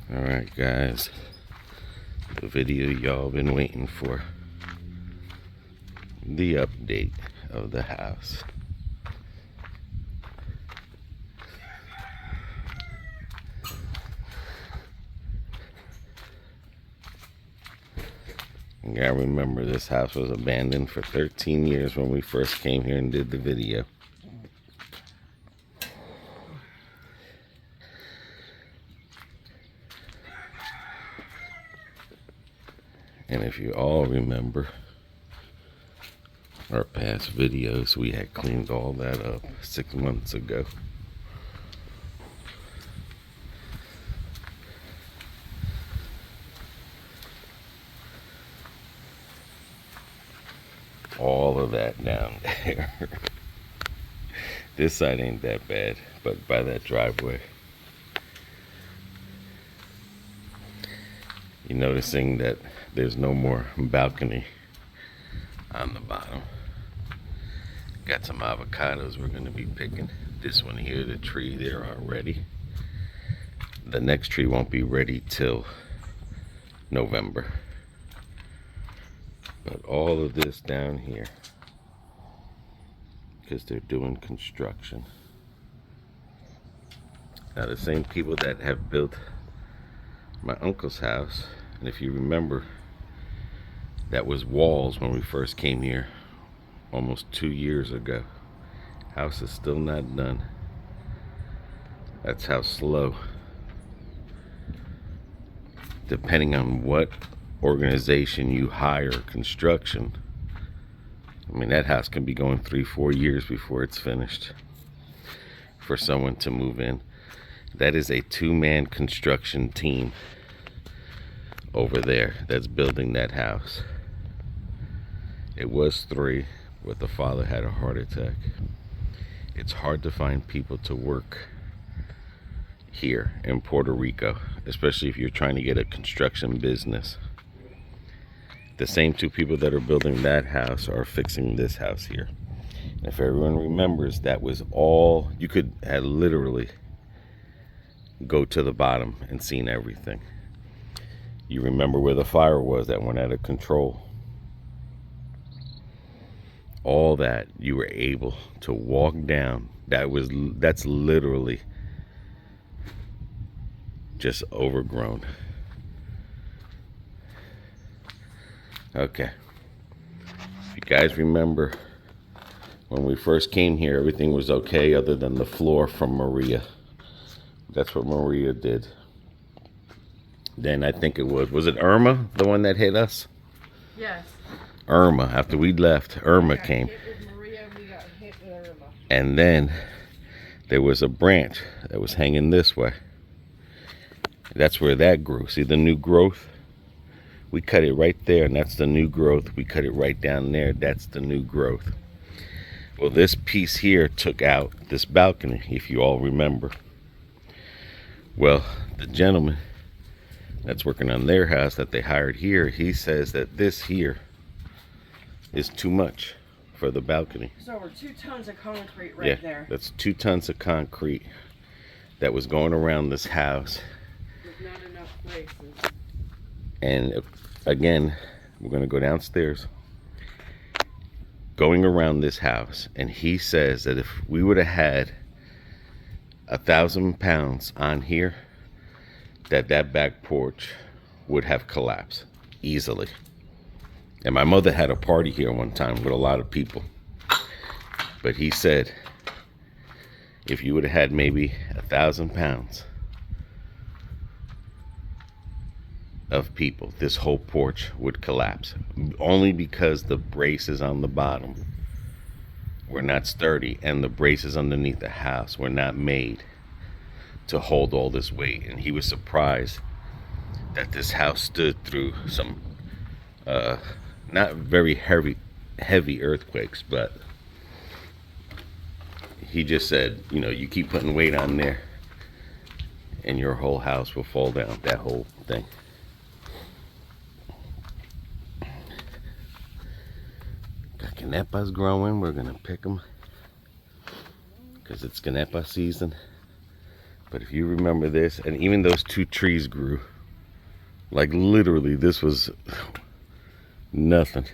Alright guys, the video y'all been waiting for. The update of the house. You gotta remember, this house was abandoned for 13 years when we first came here and did the video. And if you all remember our past videos, we had cleaned all that up 6 months ago. All of that down there. This side ain't that bad, but by that driveway, you're noticing that there's no more balcony on the bottom. Got some avocados we're going to be picking. This one here, the tree there already. The next tree won't be ready till November. But all of this down here, because they're doing construction. Now the same people that have built my uncle's house, and if you remember, that was walls when we first came here almost 2 years ago. House is still not done. That's how slow, depending on what organization you hire construction. I mean, that house can be going 3-4 years before it's finished for someone to move in. That is a 2-man construction team over there that's building that house. It was 3, but the father had a heart attack. It's hard to find people to work here in Puerto Rico, especially if you're trying to get a construction business. The same 2 people that are building that house are fixing this house here. And if everyone remembers, that was all, you could have literally go to the bottom and seen everything. You remember where the fire was that went out of control. All that you were able to walk down. That's literally just overgrown. Okay, if you guys remember, when we first came here, everything was okay other than the floor from Maria. That's what Maria did. Then I think it was it Irma, the one that hit us? Yes. Irma, after we left, Irma came. Hit with Maria, we got hit with Irma. And then there was a branch that was hanging this way. That's where that grew. See the new growth? We cut it right there, and that's the new growth. We cut it right down there. That's the new growth. Well, this piece here took out this balcony, if you all remember. Well, the gentleman that's working on their house that they hired here, he says that this here is too much for the balcony. So we're 2 tons of concrete right there. Yeah, that's 2 tons of concrete that was going around this house. There's not enough places. And again, we're going to go downstairs, going around this house, and he says that if we would have had 1,000 pounds on here, that back porch would have collapsed easily. And my mother had a party here one time with a lot of people, but he said if you would have had maybe 1,000 pounds of people, this whole porch would collapse, only because the braces on the bottom were not sturdy and the braces underneath the house were not made to hold all this weight. And he was surprised that this house stood through some not very heavy earthquakes, but he just said, you know, you keep putting weight on there and your whole house will fall down, that whole thing. Canepas growing. We're gonna pick them because it's canepa season. But if you remember this, and even those two trees grew, like literally this was nothing.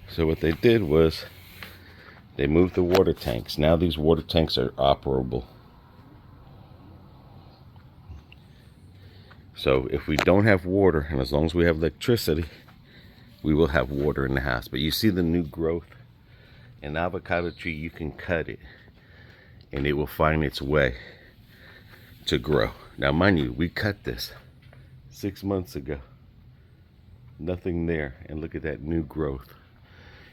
So what they did was they moved the water tanks. Now these water tanks are operable. So if we don't have water, and as long as we have electricity, we will have water in the house. But you see the new growth? An avocado tree, you can cut it and it will find its way to grow. Now mind you, we cut this 6 months ago. Nothing there, and look at that new growth.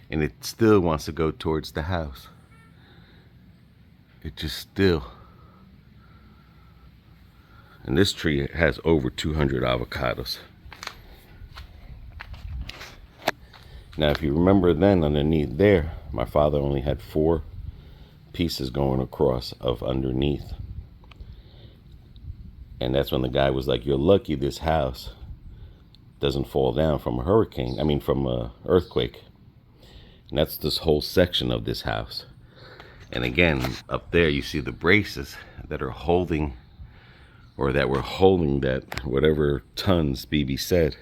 And it still wants to go towards the house. It just still. And this tree has over 200 avocados. Now, if you remember then, underneath there, my father only had 4 pieces going across of underneath. And that's when the guy was like, you're lucky this house doesn't fall down from a hurricane. I mean, from a earthquake. And that's this whole section of this house. And again, up there, you see the braces that are holding, or that were holding that whatever tons BB said.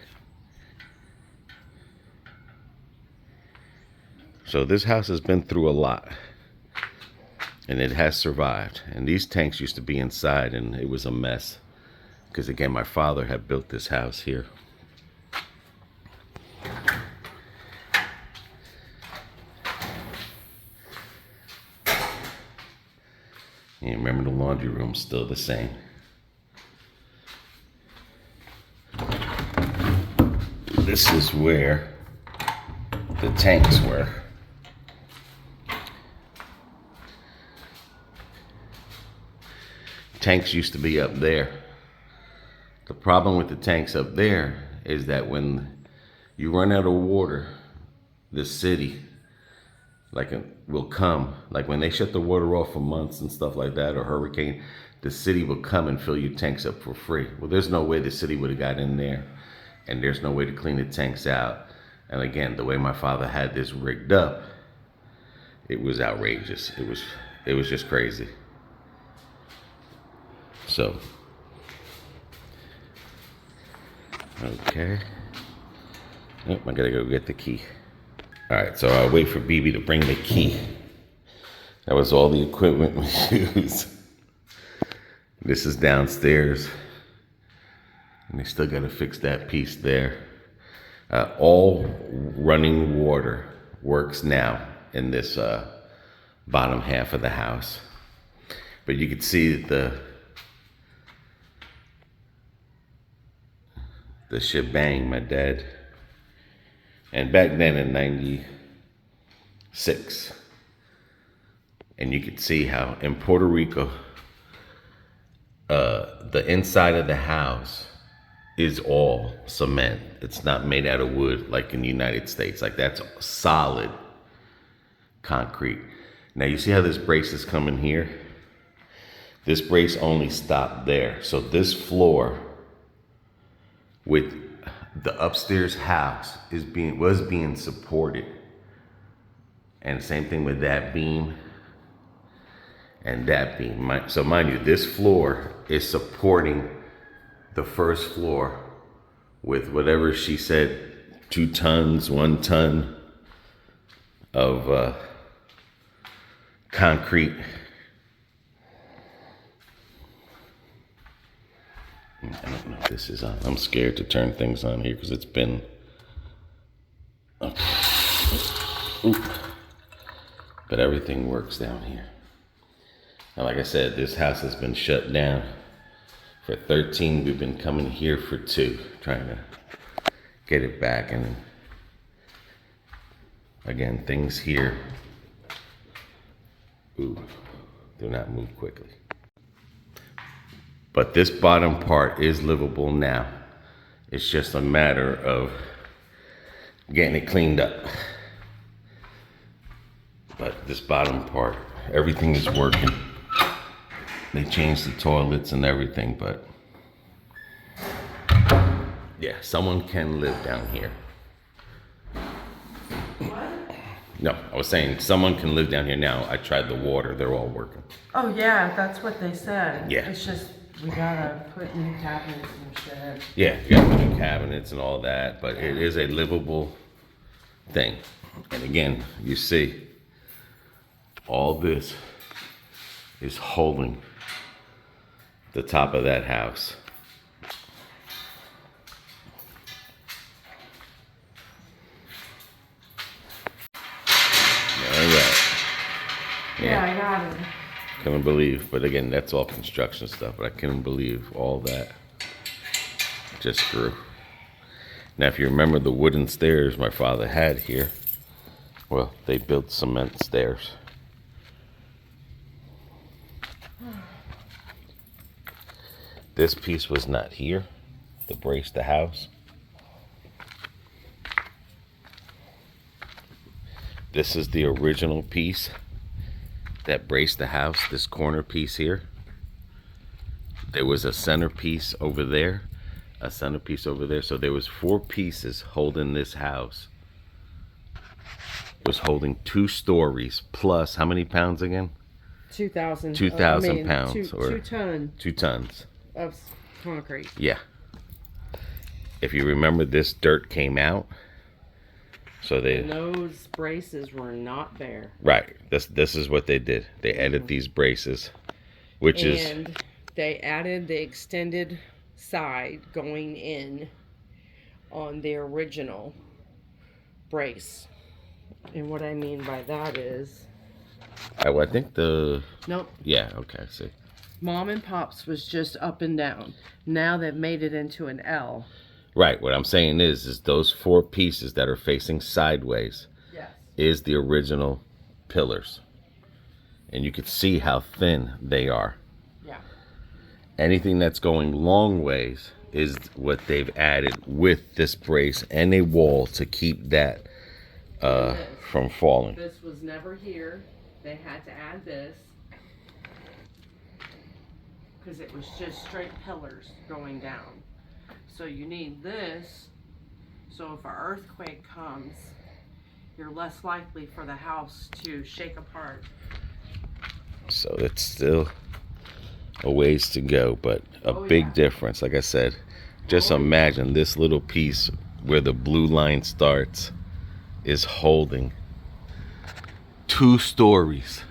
So this house has been through a lot, and it has survived. And these tanks used to be inside, and it was a mess. Because again, my father had built this house here. And remember, the laundry room's still the same. This is where the tanks were. Tanks used to be up there. The problem with the tanks up there is that when you run out of water, the city will come. Like when they shut the water off for months and stuff like that, or hurricane, the city will come and fill your tanks up for free. Well, there's no way the city would have got in there, and there's no way to clean the tanks out. And again, the way my father had this rigged up, it was outrageous. It was just crazy. So, okay. Yep, I gotta go get the key. All right, so I'll wait for BB to bring the key. That was all the equipment we used. This is downstairs. And they still gotta fix that piece there. All running water works now in this bottom half of the house. But you can see the shebang my dad. And back then in 96, and you could see how in Puerto Rico, the inside of the house is all cement. It's not made out of wood like in the United States. Like that's solid concrete. Now you see how this brace is coming here? This brace only stopped there. So this floor with the upstairs house was being supported. And same thing with that beam and that beam. So mind you, this floor is supporting the first floor with whatever she said, 2 tons, 1 ton of concrete. I don't know if this is on. I'm scared to turn things on here because it's been. Oop. But everything works down here. Now, like I said, this house has been shut down for 13. We've been coming here for 2, trying to get it back. And again, things here, do not move quickly. But this bottom part is livable now. It's just a matter of getting it cleaned up. But this bottom part, everything is working. They changed the toilets and everything, but yeah, someone can live down here. What? No, I was saying someone can live down here now. I tried the water. They're all working. Oh yeah, that's what they said. Yeah. It's just we gotta put new cabinets and shit. Yeah, you got new cabinets and all that, but it is a livable thing. And again, you see, all this is holding the top of that house. All right. Yeah, I got it. Couldn't believe, but again, that's all construction stuff, but I couldn't believe all that just grew. Now, if you remember the wooden stairs my father had here, well, they built cement stairs. This piece was not here to brace the house. This is the original piece that braced the house, this corner piece here. There was a centerpiece over there, a centerpiece over there. So there was 4 pieces holding this house. It was holding 2 stories plus how many pounds again? 2,000. 2,000 pounds or 2 tons 2 tons of concrete. Yeah. If you remember, this dirt came out. So they, And those braces were not there. right. This is what they did. They added these braces, which is, And they added the extended side going in on the original brace. And what I mean by that is, I think the, nope, yeah, okay, I see. Mom and Pop's was just up and down. Now they've made it into an L. Right. What I'm saying is those 4 pieces that are facing sideways Yes. is the original pillars. And you can see how thin they are. Yeah. Anything that's going long ways is what they've added with this brace and a wall to keep that from falling. This was never here. They had to add this because it was just straight pillars going down. So you need this, so if an earthquake comes, you're less likely for the house to shake apart. So it's still a ways to go, but a big difference. Like I said, just imagine this little piece where the blue line starts is holding 2 stories.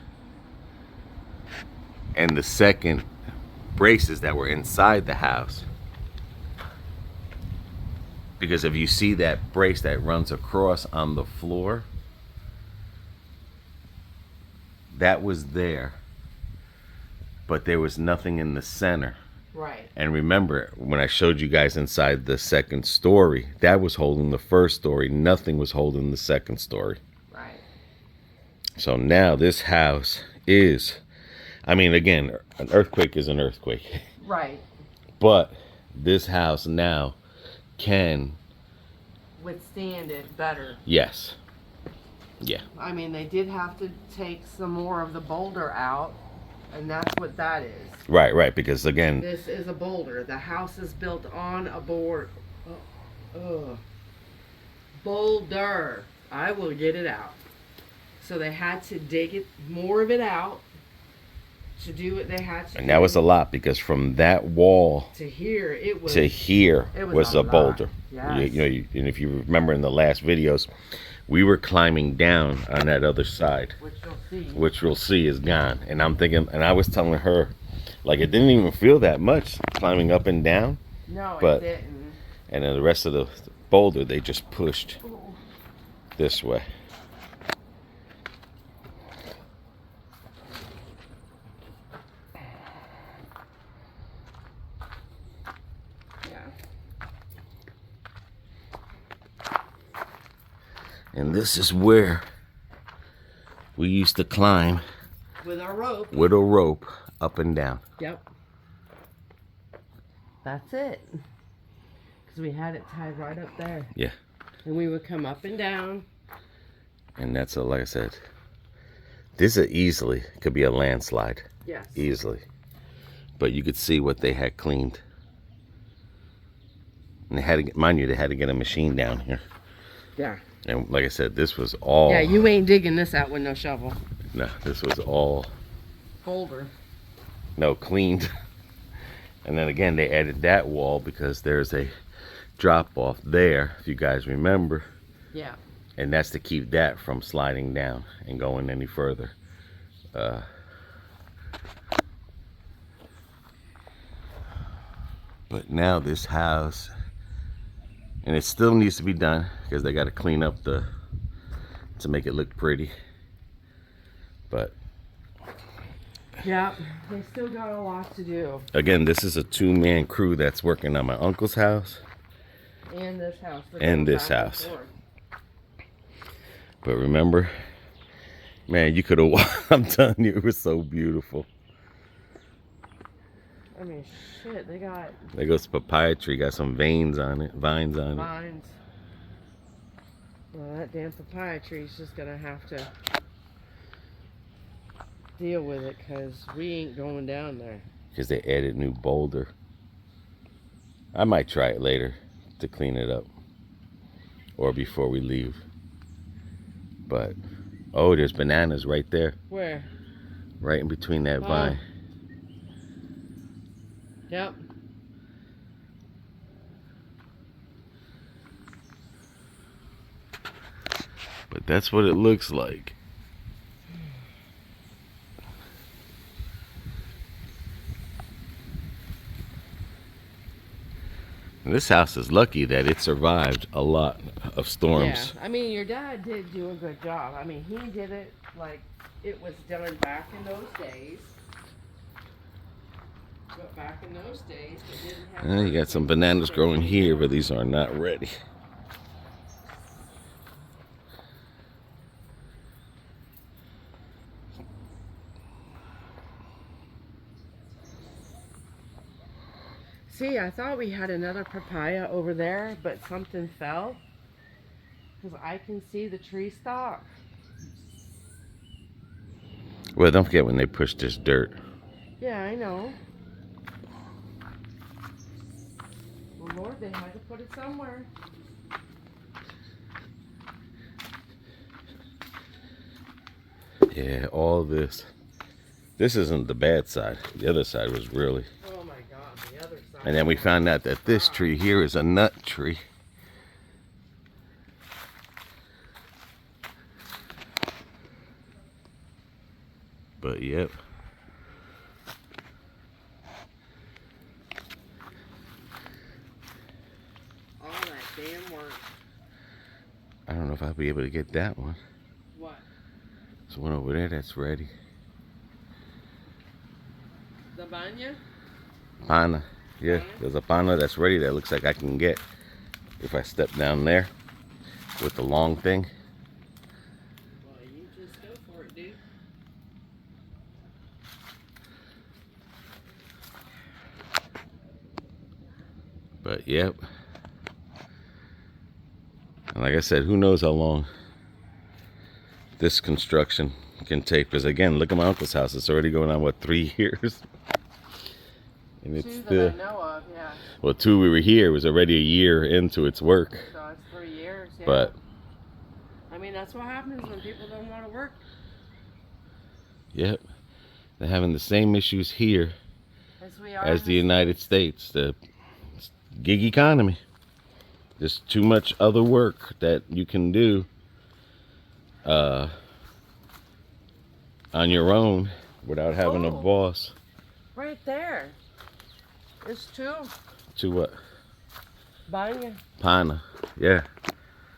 And the second braces that were inside the house. Because if you see that brace that runs across on the floor, that was there, but there was nothing in the center. Right. And remember, when I showed you guys inside the second story, that was holding the first story. Nothing was holding the second story. Right. So now this house is, I mean, again, an earthquake is an earthquake. Right. But this house now can Withstand it better. Yes. Yeah. I mean, they did have to take some more of the boulder out, and that's what that is. Right, because again, This is a boulder. The house is built on a boulder. I will get it out. So they had to dig it, more of it out, to do what they had to and do. that was a lot, because from that wall To here, it was. to here it was a a boulder. lot. Yes. And if you remember in the last videos, we were climbing down on that other side, Which you'll see. which we'll see is gone. And I'm thinking, and I was telling her, like, it didn't even feel that much climbing up and down. No, but- it didn't. And then the rest of the boulder, they just pushed this way. Yeah. And this is where we used to climb With our rope. with a rope up and down. Yep. That's it. Because we had it tied right up there. Yeah. And we would come up and down. And that's, like I said, this is easily, could be a landslide. Yes. Easily. But you could see what they had cleaned. And they had to, mind you, they had to get a machine down here. Yeah. And like I said, this was all... Yeah, you ain't digging this out with no shovel. No, this was all... Boulder. No, cleaned. And then again, they added that wall because there's a drop off there, if you guys remember. Yeah. And that's to keep that from sliding down and going any further. But now this house, and it still needs to be done because they got to clean up to make it look pretty. But yeah, they still got a lot to do. Again, this is a two-man crew that's working on my uncle's house. And this house. And this house. But remember, man, you could have, I'm telling you, it was so beautiful. I mean, shit, they got... There goes the papaya tree, got some vines on it. Vines. Well, that damn papaya tree's just gonna have to deal with it because we ain't going down there. Because they added new boulder. I might try it later to clean it up. Or before we leave. But, oh, there's bananas right there. Where? Right in between that vine. Yep. But that's what it looks like. And this house is lucky that it survived a lot of storms. Yeah, I mean, your dad did do a good job. I mean, he did it like it was done back in those days. But back in those days, they didn't have... You got some bananas growing here, but these are not ready. See, I thought we had another papaya over there, but something fell. Because I can see the tree stalk. Well, don't forget when they push this dirt. Yeah, I know. Well, Lord, they had to put it somewhere. Yeah, all this. This isn't the bad side. The other side was really... Oh my God, the other side. And then we found out that this tree here is a nut tree. But yep. All that damn work. I don't know if I'll be able to get that one. What? There's one over there that's ready. The banya? Pana. Yeah, there's a pana that's ready that looks like I can get if I step down there with the long thing. Well, you just go for it, dude. But yep. And like I said, who knows how long this construction can take. Because again, look at my uncle's house. It's already going on, what, 3 years? And it's still... that I know of, yeah. Well, 2 we were here. It was already a year into its work. So it's 3 years, yeah. But... I mean, that's what happens when people don't want to work. Yep. They're having the same issues here As we are as the United States. The gig economy. There's too much other work that you can do on your own without having a boss. Right there. There's 2. To what? Banya. Pana. Yeah.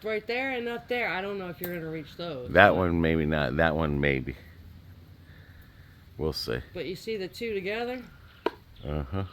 Right there and up there. I don't know if you're going to reach those. That one maybe not. That one maybe. We'll see. But you see the 2 together? Uh-huh.